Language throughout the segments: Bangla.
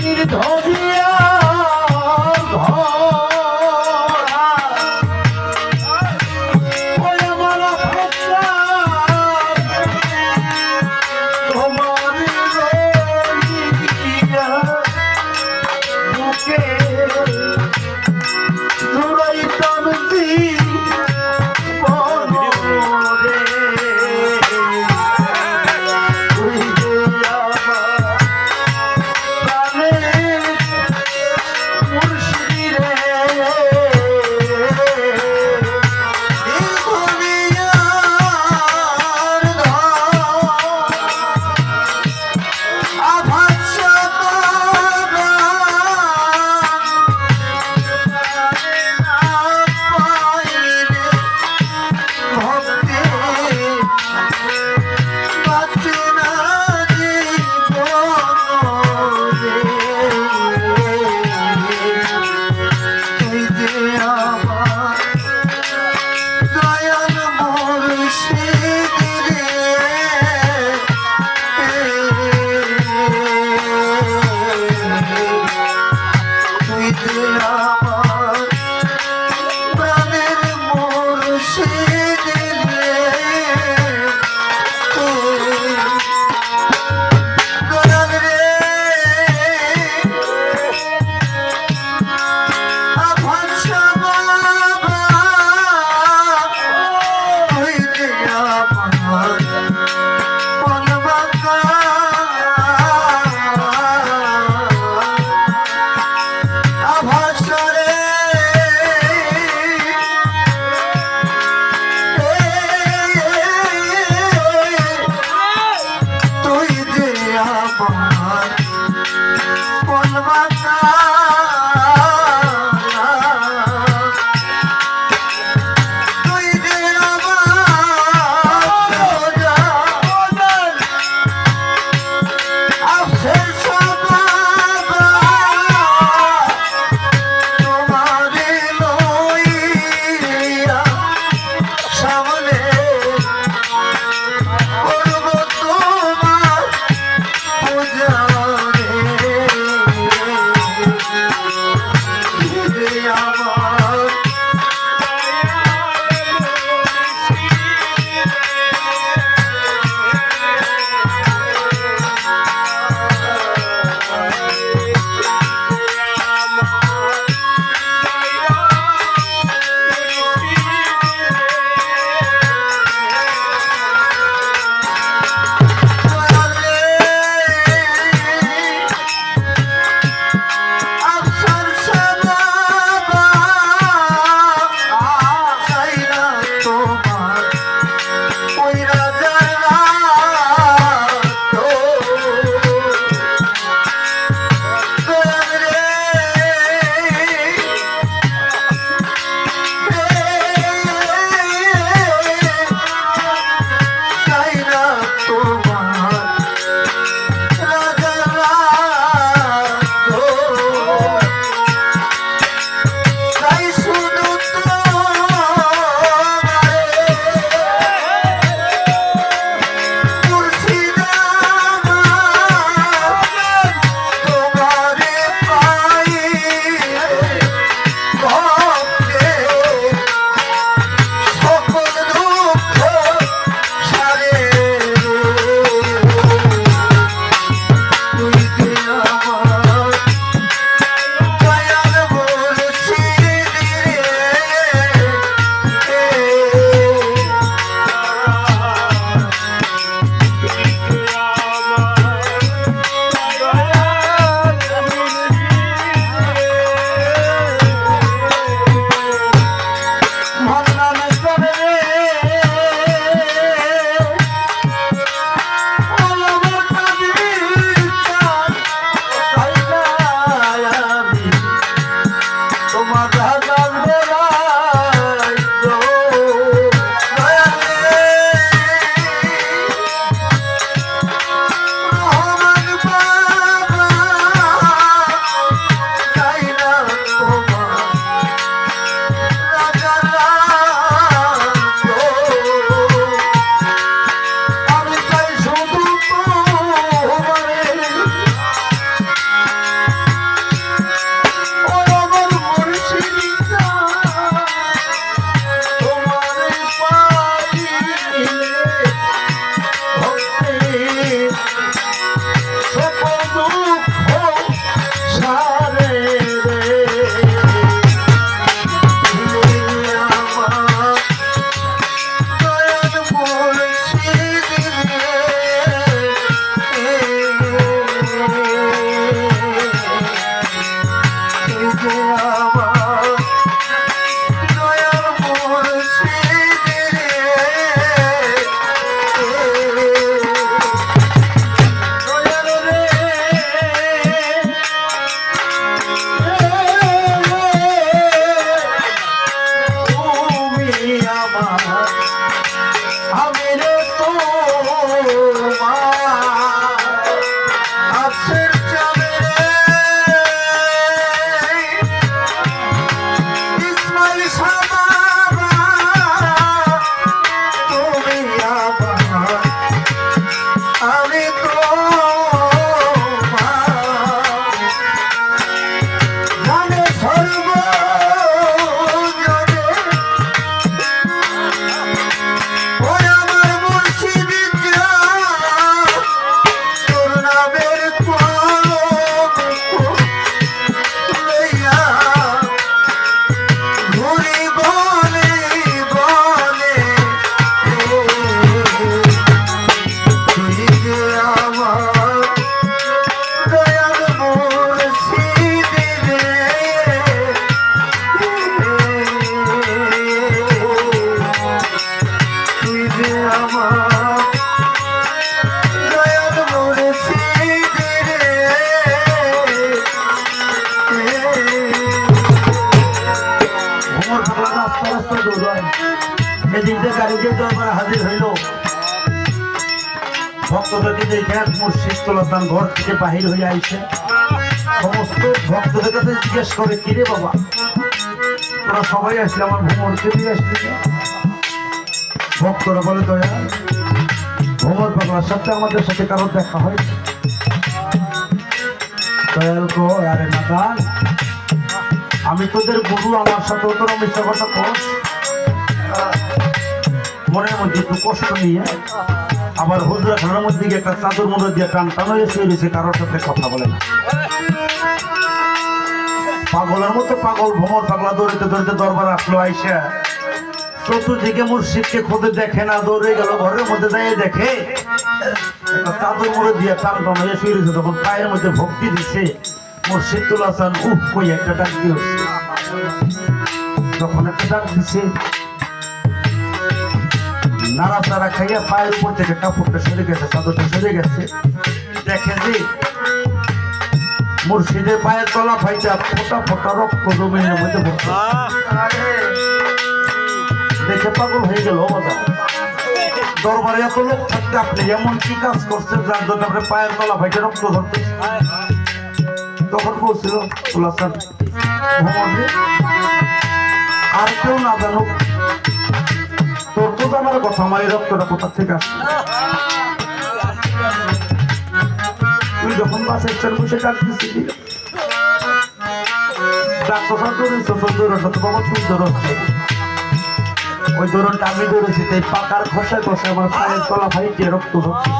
নির্ধরিয়া কারিগর দরবারে হাজির হইল। ভক্তদেরকে দেখে মুর্শিদ সুলতান ঘর থেকে বাহির হয়ে আইছে। সমস্ত ভক্তদের কাছে জিজ্ঞেস করে, কিরে বাবা, তোরা সবাই আসলে আমার ভ্রমণকে দিয়ে আসলি? ভক্তরা বলে, দয়া ভ্রমণ পাগলার সাথে আমাদের সাথে কারো দেখা হয়েছে। দয়াল গো, আরে নাদান, আমি তোদের গুরু, আমার সাথে তোরা মিথ্যা কথা কর। মনের মধ্যে একটু কষ্ট নিয়ে আবার হুজরা ঘরের মধ্যে গিয়ে একটা চাদর মধ্যে দিয়ে টান টান হয়ে শুয়ে রয়েছে, কারোর সাথে কথা বলে না। পাগলের মতো পাগল ভ্রমর পাগলা দৌড়িতে দৌড়িতে দরবার আসলো। আইসা চতুর্দিকে মুর্শিদকে খোঁজে দেখে না, দৌড়ে গেল ঘরের মধ্যে যাইয়ে দেখে একটা চাদর মধ্যে দিয়ে টান টান হয়ে শুয়ে রয়েছে। তখন পায়ের মধ্যে ভক্তি দিচ্ছে, মুর্শিদ তুলাসান উফ কই একটা ডাক দিয়েছে। যখন একটা ডাক দিচ্ছে, নাড়াচাড়া খাইয়া পায়ের উপর থেকে কাপড়টা সরে গেছে, চাদরটা সরে গেছে। দেখে যে মুর্শিদের পায়ের তলা ফাইটা ফোটা ফোটা রক্ত জমিনের মধ্যে পড়ছে। দেখে পাগল হয়ে গেল। দরবারে এত লোক থাকতে আপনি এমন কি কাজ করছেন যার জন্য আপনি পায়ের তলা ফাইটা রক্ত ধরতে? তখন বলছিল তুলাসান, আর কেউ না জানুক, তোর তো জানার কথা আমার এই রক্তটা কোথা থেকে আসছে। তুই যখন বাসের স্ট্যান্ড বসে ডাক দিচ্ছিলি, ওই ধরনটা আমি ধরেছি, তাই পাকার খসায় খসায় আমার পায়ের তলা ফাইটে রক্ত ধরছে।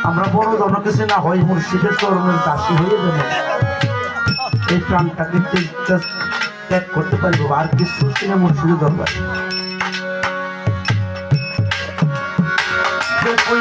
আমরা বড় জনকেছে না হয় মুর্শিদের চরণের দাসী হয়ে যাবে, এই প্রাণটাকে ত্যাগ করতে পারবো। আর কিছু ছিল মুর্শিদের দরবার। ওই